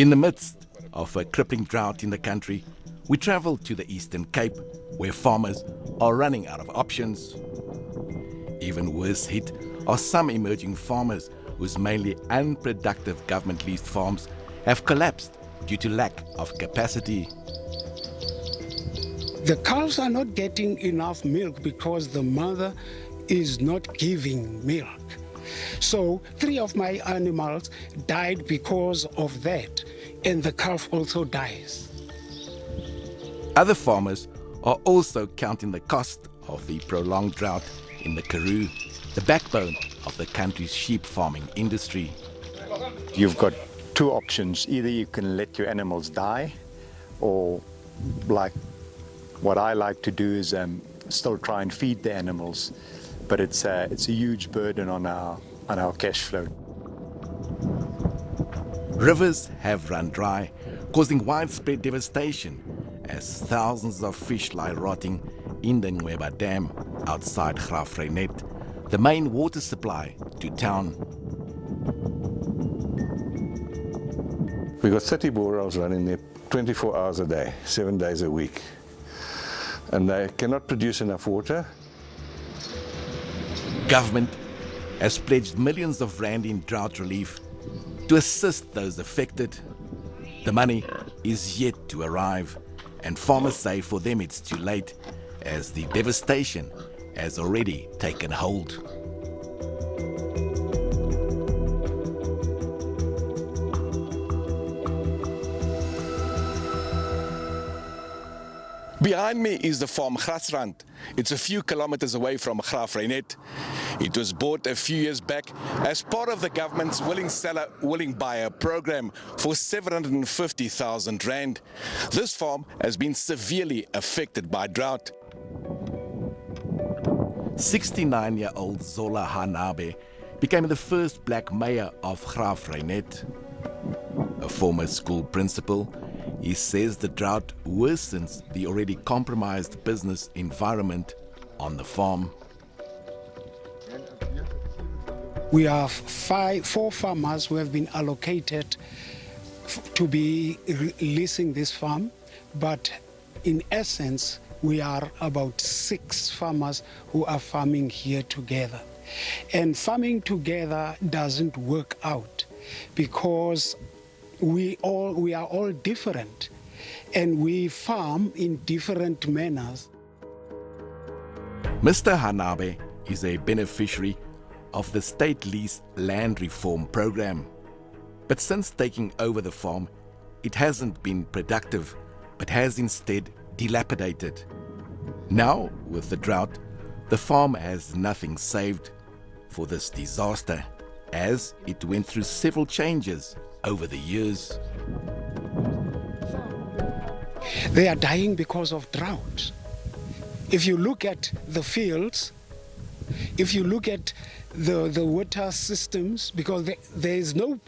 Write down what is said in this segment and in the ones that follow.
In the midst of a crippling drought in the country, we travel to the Eastern Cape, where farmers are running out of options. Even worse hit are some emerging farmers whose mainly unproductive government-leased farms have collapsed due to lack of capacity. The cows are not getting enough milk because the mother is not giving milk. So 3 of my animals died because of that, and the calf also dies. Other farmers are also counting the cost of the prolonged drought in the Karoo, the backbone of the country's sheep farming industry. You've got 2 options. Either you can let your animals die, or like what I like to do is still try and feed the animals, but it's a huge burden on our cash flow. Rivers have run dry, causing widespread devastation as thousands of fish lie rotting in the Nqweba Dam outside Graaff Reinet, the main water supply to town. We've got 30 borers running there 24 hours a day, 7 days a week. And they cannot produce enough water. Government has pledged millions of rand in drought relief to assist those affected. The money is yet to arrive, and farmers say for them it's too late, as the devastation has already taken hold. Behind me is the farm Graaff Reinet. It's a few kilometers away from Graaff Reinet. It was bought a few years back as part of the government's willing seller, willing buyer program for 750,000 rand. This farm has been severely affected by drought. 69-year-old Zola Hanabe became the first black mayor of Graaff Reinet. A former school principal, he says the drought worsens the already compromised business environment on the farm. We have 4 farmers who have been allocated to be leasing this farm, but in essence, we are about 6 farmers who are farming here together. And farming together doesn't work out because we are all different, and we farm in different manners. Mr. Hanabe is a beneficiary of the state lease land reform program. But since taking over the farm, it hasn't been productive, but has instead dilapidated. Now, with the drought, the farm has nothing saved for this disaster, as it went through several changes over the years. They are dying because of drought. If you look at the fields, if you look at the water systems, because there is no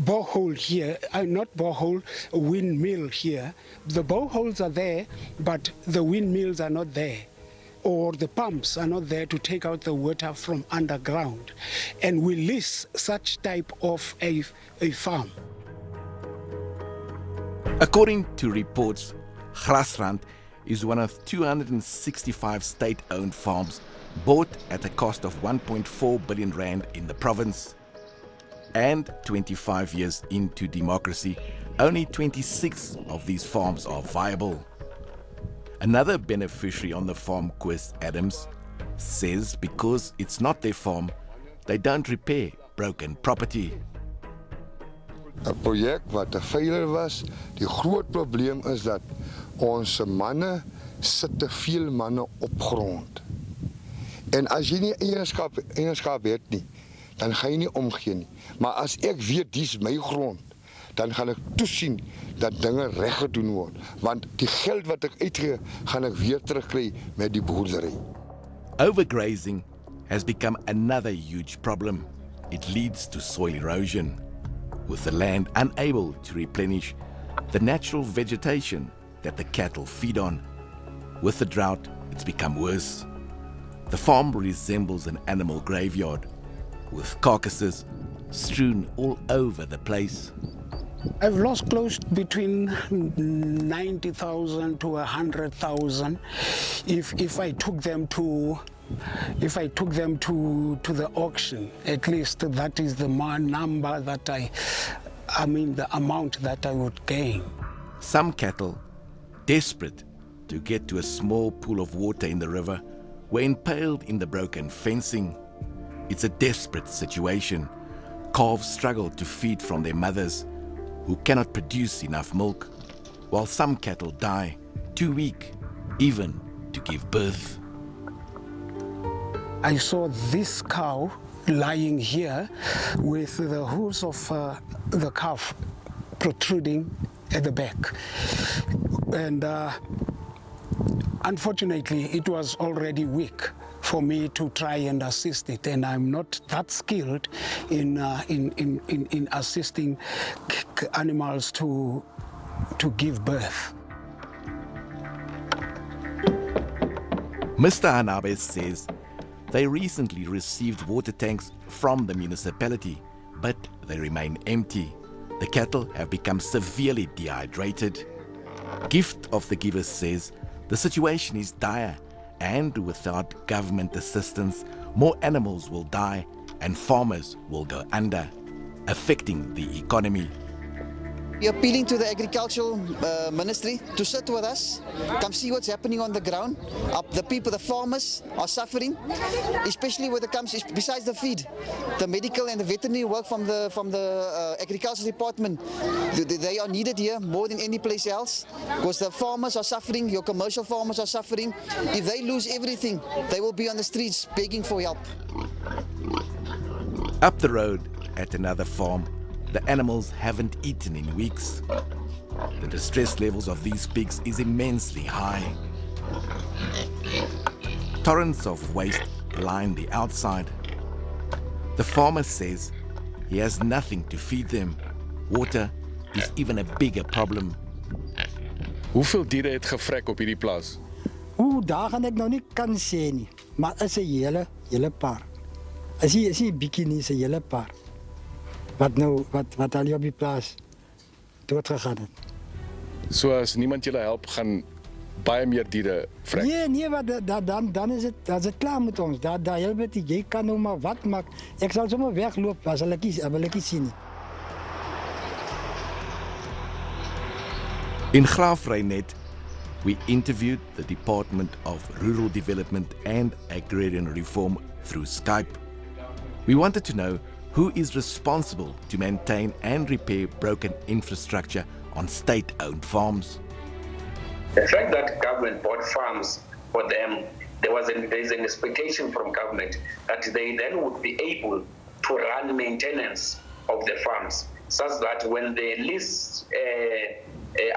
borehole here, not borehole, windmill here. The boreholes are there, but the windmills are not there, or the pumps are not there to take out the water from underground. And we lease such type of a farm. According to reports, Graaff Reinet is one of 265 state-owned farms bought at a cost of 1.4 billion rand in the province. And 25 years into democracy, only 26 of these farms are viable. Another beneficiary on the farm, Quest Adams, says because it's not their farm, they don't repair broken property. 'n projek wat te failure was. Die groot probleem is dat ons manne sit te veel manne op grond. En as jy nie eienskap het nie, dan gaan jy nie omgee nie. Maar as ek weet dis my grond, dan gaan ek toesien dat dinge reg gedoen word, want die geld wat ek uitgee, gaan ek weer terugkry met die boerdery. Overgrazing has become another huge problem. It leads to soil erosion, with the land unable to replenish the natural vegetation that the cattle feed on. With the drought, it's become worse. The farm resembles an animal graveyard, with carcasses strewn all over the place. I've lost close between 90,000 to 100,000 if I took them to the auction. At least that is the number that I mean the amount that I would gain. Some cattle, desperate to get to a small pool of water in the river, were impaled in the broken fencing. It's a desperate situation. Calves struggle to feed from their mothers, who cannot produce enough milk, while some cattle die, too weak even to give birth. I saw this cow lying here with the hooves of the calf protruding at the back. And unfortunately, it was already weak for me to try and assist it, and I'm not that skilled in assisting animals to give birth. Mr. Hanabe says they recently received water tanks from the municipality, but they remain empty. The cattle have become severely dehydrated. Gift of the Givers says the situation is dire, and without government assistance, more animals will die and farmers will go under, affecting the economy. We're appealing to the agricultural ministry to sit with us, come see what's happening on the ground. The people, the farmers are suffering, especially when it comes, besides the feed, the medical and the veterinary work from the agricultural department. They are needed here more than any place else, because the farmers are suffering, your commercial farmers are suffering. If they lose everything, they will be on the streets begging for help. Up the road at another farm, the animals haven't eaten in weeks. The distress levels of these pigs is immensely high. Torrents of waste line the outside. The farmer says he has nothing to feed them. Water is even a bigger problem. Hoeveel diere het gevrek op hierdie plaas? Daar gaan ek nou nie kan sê nie, maar is 'n hele paar. Is nie bietjie nie, is 'n hele paar. Wat al hier op die plaas doodgegaan het. So as niemand julle help, gaan baie meer diere vrek? Nee, dan is dit klaar met ons. Daar help dit, jy kan nou maar wat maak. Ek sal sommer wegloop as hulle kies sien nie. In Graaff Reinet, we interviewed the Department of Rural Development and Agrarian Reform through Skype. We wanted to know who is responsible to maintain and repair broken infrastructure on state-owned farms. The fact that government bought farms for them, there's an expectation from government that they then would be able to run maintenance of the farms, such that when the lease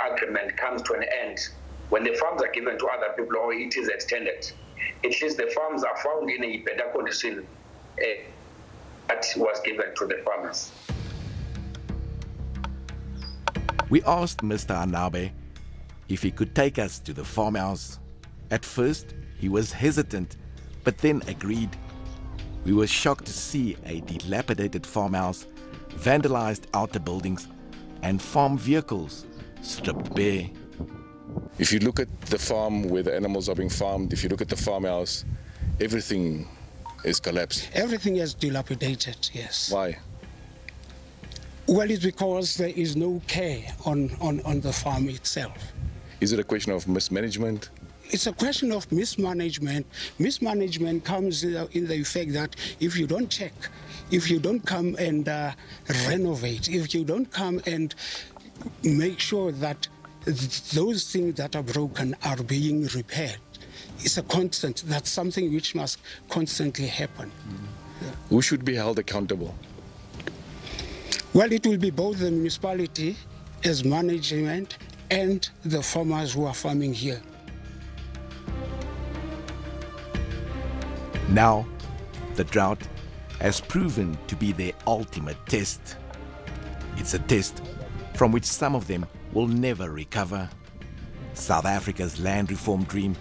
agreement comes to an end, when the farms are given to other people or it is extended, at least the farms are found in a better condition that was given to the farmers. We asked Mr. Hanabe if he could take us to the farmhouse. At first, he was hesitant, but then agreed. We were shocked to see a dilapidated farmhouse, vandalized outer buildings, and farm vehicles stripped bare. If you look at the farm where the animals are being farmed, if you look at the farmhouse, everything is collapsed. Everything is dilapidated, yes. Why? Well, it's because there is no care on the farm itself. Is it a question of mismanagement? It's a question of mismanagement. Mismanagement comes in the effect that if you don't check, if you don't come and renovate, if you don't come and make sure that those things that are broken are being repaired, it's a constant. That's something which must constantly happen. Who should be held accountable? Well, it will be both the municipality as management and the farmers who are farming here. Now, the drought has proven to be their ultimate test. It's a test from which some of them will never recover. South Africa's land reform dream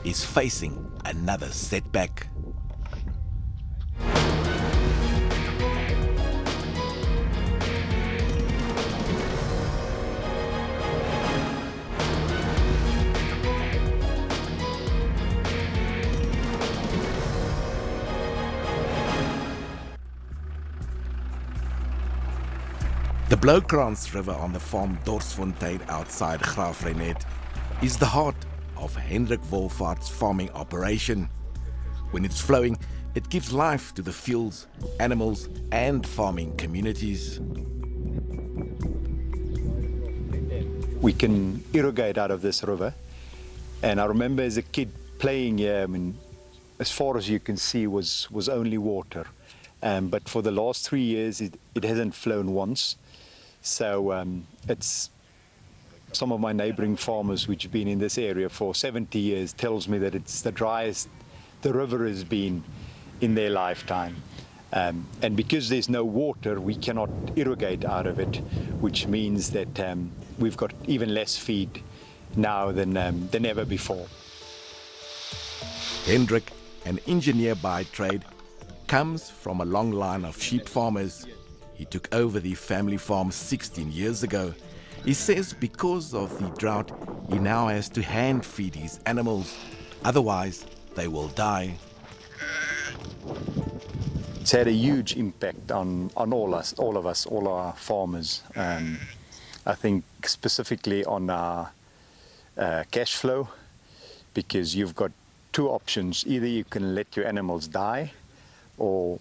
is facing another setback. The Blowkrans River on the farm Dorsfontein outside Graaff Reinet is the heart of Hendrik Wolfaart's farming operation. When it's flowing, it gives life to the fields, animals and farming communities. We can irrigate out of this river, and I remember as a kid playing here, I mean, as far as you can see was only water, but for the last 3 years it hasn't flown once. So it's some of my neighboring farmers which have been in this area for 70 years tells me that it's the driest the river has been in their lifetime. And because there's no water, we cannot irrigate out of it, which means that we've got even less feed now than ever before. Hendrik, an engineer by trade, comes from a long line of sheep farmers. He took over the family farm 16 years ago. He says because of the drought, he now has to hand feed his animals. Otherwise, they will die. It's had a huge impact on all of us, all our farmers. I think specifically on our cash flow, because you've got two options. Either you can let your animals die, or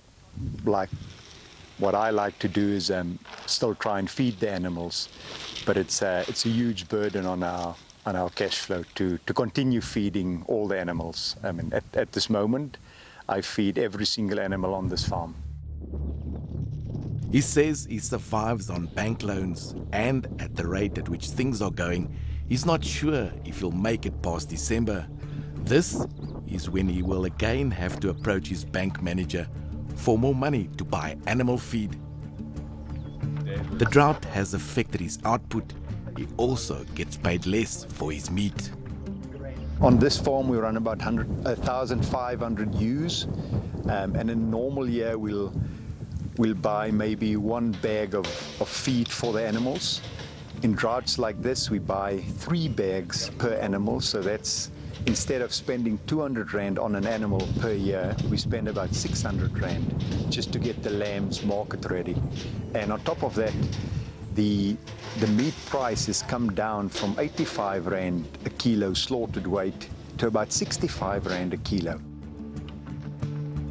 like what I like to do is still try and feed the animals, but it's a huge burden on our cash flow to continue feeding all the animals. I mean, at this moment, I feed every single animal on this farm. He says he survives on bank loans, and at the rate at which things are going, he's not sure if he'll make it past December. This is when he will again have to approach his bank manager for more money to buy animal feed. The drought has affected his output. He also gets paid less for his meat. On this farm we run about 1,500 ewes, and in a normal year we'll buy maybe 1 bag of feed for the animals. In droughts like this we buy 3 bags per animal, so that's, instead of spending 200 Rand on an animal per year, we spend about 600 Rand just to get the lambs market ready. And on top of that, the meat price has come down from 85 Rand a kilo slaughtered weight to about 65 Rand a kilo.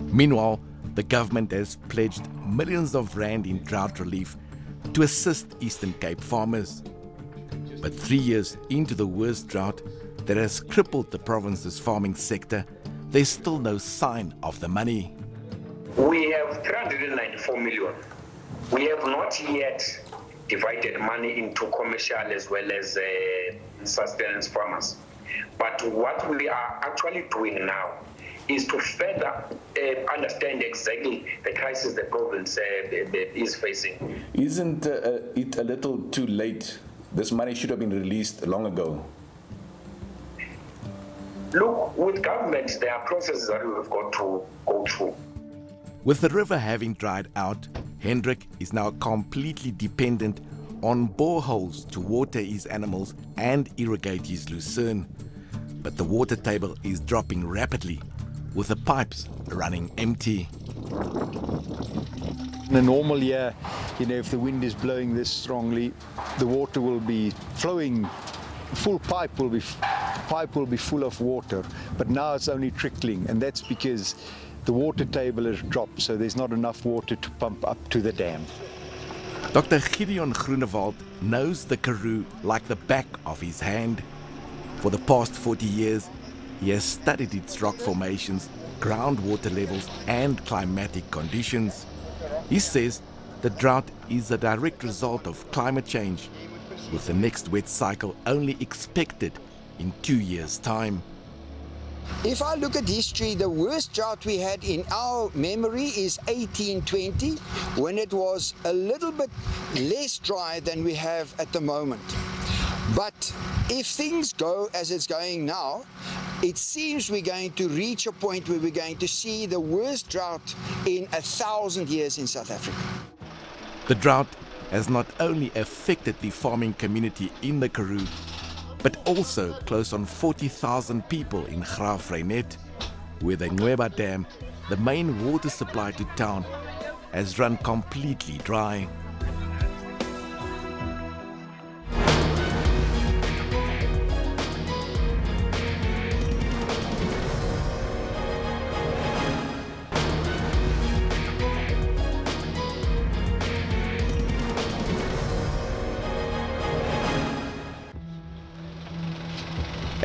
Meanwhile, the government has pledged millions of rand in drought relief to assist Eastern Cape farmers. But 3 years into the worst drought that has crippled the province's farming sector, there's still no sign of the money. We have 394 million. We have not yet divided money into commercial as well as sustenance farmers. But what we are actually doing now is to further understand exactly the crisis the province is facing. Isn't it a little too late? This money should have been released long ago. Look, with government, there are processes that we've got to go through. With the river having dried out, Hendrik is now completely dependent on boreholes to water his animals and irrigate his lucerne. But the water table is dropping rapidly, with the pipes running empty. In a normal year, if the wind is blowing this strongly, the water will be flowing, full pipe will be full of water, but now it's only trickling, and that's because the water table has dropped, so there's not enough water to pump up to the dam. Dr. Gideon Groenewald knows the Karoo like the back of his hand. For the past 40 years, he has studied its rock formations, groundwater levels and climatic conditions. He says the drought is a direct result of climate change, with the next wet cycle only expected in 2 years' time. If I look at history, the worst drought we had in our memory is 1820, when it was a little bit less dry than we have at the moment. But if things go as it's going now, it seems we're going to reach a point where we're going to see the worst drought in 1,000 years in South Africa. The drought has not only affected the farming community in the Karoo, but also close on 40,000 people in Graaff Reinet, where the Nqweba Dam, the main water supply to town, has run completely dry.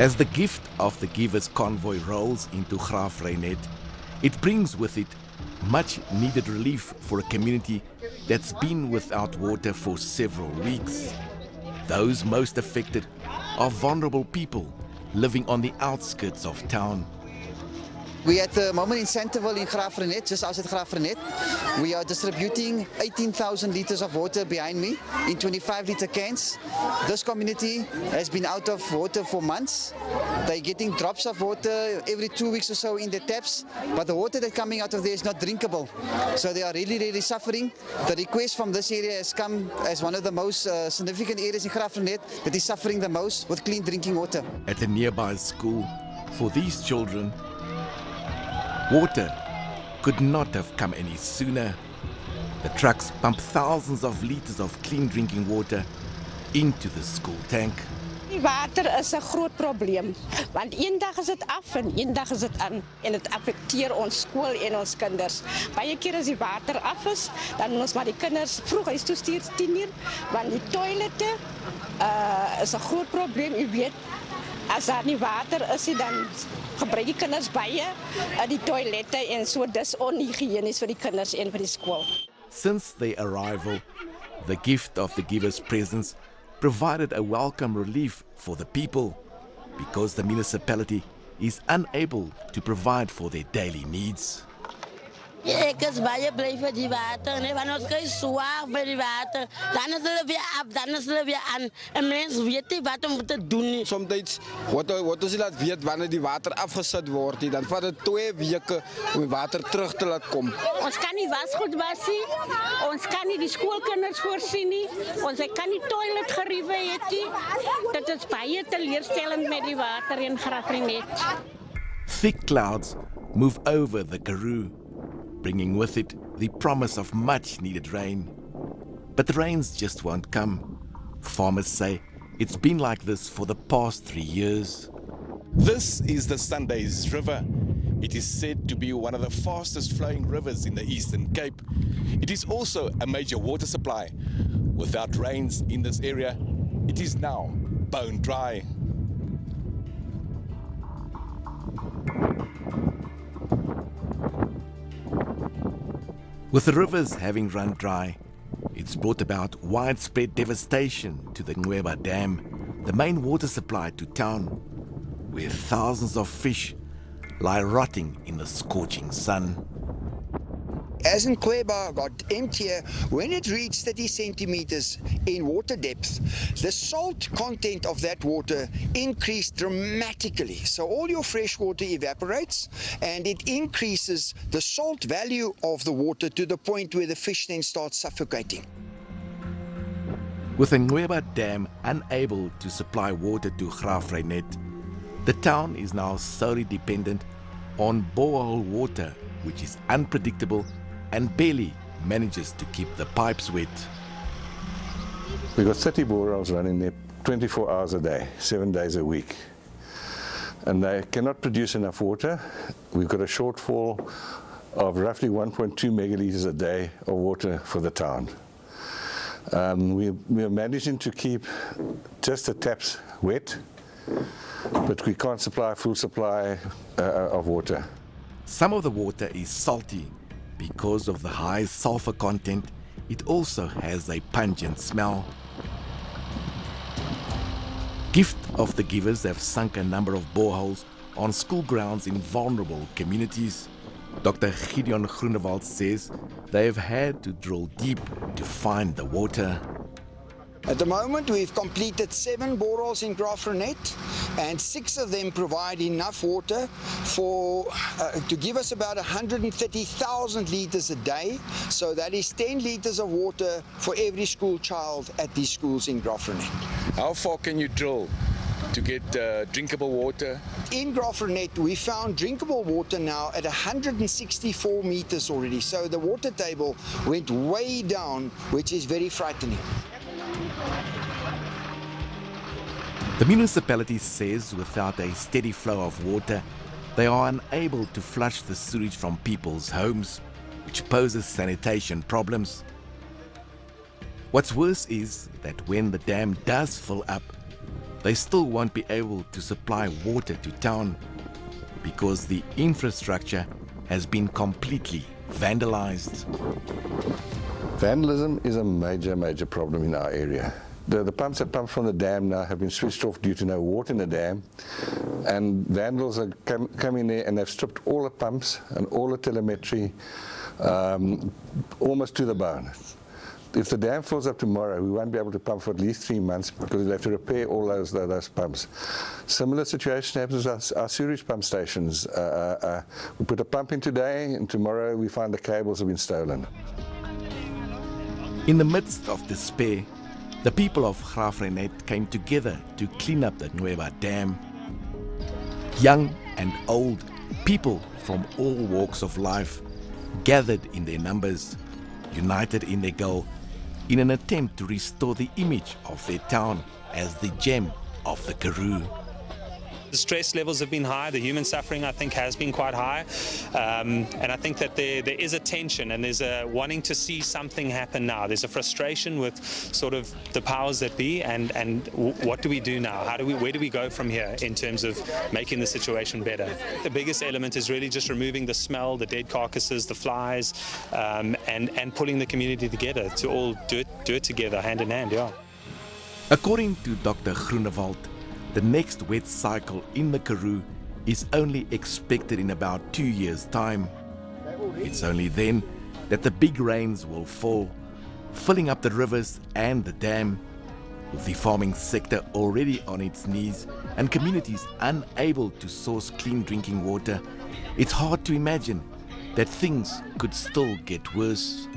As the gift of the givers convoy rolls into Graaff Reinet, it brings with it much needed relief for a community that's been without water for several weeks. Those most affected are vulnerable people living on the outskirts of town. We at the moment in Centerville in Graaff Reinet, just outside Graaff Reinet. We are distributing 18,000 liters of water behind me in 25-liter cans. This community has been out of water for months. They're getting drops of water every 2 weeks or so in the taps, but the water that's coming out of there is not drinkable. So they are really suffering. The request from this area has come as one of the most significant areas in Graaff Reinet that is suffering the most with clean drinking water. At a nearby school, for these children, water could not have come any sooner. The trucks pump thousands of liters of clean drinking water into the school tank. Die water is 'n groot probleem, want eendag is dit af en eendag is dit aan en dit affekteer ons skool en ons kinders. Baie keer as die water af is, dan moet ons maar die kinders vroeg huis toe stuur 10:00, want die toilette is 'n groot probleem, u weet. As daar nie water is nie, dan gebruik die kinders baie die toilette en so dis onhygiënies vir die kinders en vir die skool. Since their arrival, the gift of the giver's presence provided a welcome relief for the people because the municipality is unable to provide for their daily needs. Ek is baie bly vir die water, nee, want ons kry swaar by die water. Dan is hulle weer af, dan is hulle weer aan. En mens weet nie wat om te doen nie. Soms wat ons laat weet wanneer die water afgesit word, dan vat dit 2 weke om die water terug te laat kom. Ons kan nie wasgoed was nie, ons kan nie die skoolkinders voorsien nie, ons kan nie toiletgeriewe het nie. Dit is baie teleurstellend met die water in Graaff Reinet. Thick clouds move over the Karoo, bringing with it the promise of much needed rain. But the rains just won't come. Farmers say it's been like this for the past 3 years. This is the Sundays River. It is said to be one of the fastest flowing rivers in the Eastern Cape. It is also a major water supply. Without rains in this area, it is now bone dry. With the rivers having run dry, it's brought about widespread devastation to the Nqweba Dam, the main water supply to town, where thousands of fish lie rotting in the scorching sun. As Nqweba got emptier, when it reached 30 centimeters in water depth, the salt content of that water increased dramatically. So all your fresh water evaporates and it increases the salt value of the water to the point where the fish then start suffocating. With the Nqweba Dam unable to supply water to Graaff Reinet, the town is now solely dependent on borehole water, which is unpredictable and barely manages to keep the pipes wet. We've got 30 boreholes running there 24 hours a day, 7 days a week. And they cannot produce enough water. We've got a shortfall of roughly 1.2 megalitres a day of water for the town. We are managing to keep just the taps wet, but we can't supply a full supply of water. Some of the water is salty. Because of the high sulfur content, it also has a pungent smell. Gift of the givers have sunk a number of boreholes on school grounds in vulnerable communities. Dr. Gideon Groenewald says they have had to drill deep to find the water. At the moment, we've completed 7 boreholes in Graaff Reinet, and 6 of them provide enough water to give us about 130,000 litres a day. So that is 10 litres of water for every school child at these schools in Graaff Reinet. How far can you drill to get drinkable water? In Graaff Reinet, we found drinkable water now at 164 meters already. So the water table went way down, which is very frightening. The municipality says without a steady flow of water, they are unable to flush the sewage from people's homes, which poses sanitation problems. What's worse is that when the dam does fill up, they still won't be able to supply water to town because the infrastructure has been completely vandalized. Vandalism is a major problem in our area. The pumps that pump from the dam now have been switched off due to no water in the dam, and vandals are come in there and they've stripped all the pumps and all the telemetry almost to the bone. If the dam fills up tomorrow, we won't be able to pump for at least 3 months because we'll have to repair all those pumps. Similar situation happens with our sewage pump stations. We put a pump in today, and tomorrow we find the cables have been stolen. In the midst of despair, the people of Graaff Reinet came together to clean up the Nqweba dam. Young and old, people from all walks of life gathered in their numbers, united in their goal, in an attempt to restore the image of their town as the gem of the Karoo. The stress levels have been high, the human suffering I think has been quite high, and I think that there is a tension and there's a wanting to see something happen now. There's a frustration with sort of the powers that be and what do we do now? Where do we go from here in terms of making the situation better? The biggest element is really just removing the smell, the dead carcasses, the flies, and pulling the community together to all do it together, hand in hand, yeah. According to Dr. Groenewald, the next wet cycle in the Karoo is only expected in about 2 years' time. It's only then that the big rains will fall, filling up the rivers and the dam. With the farming sector already on its knees and communities unable to source clean drinking water, it's hard to imagine that things could still get worse.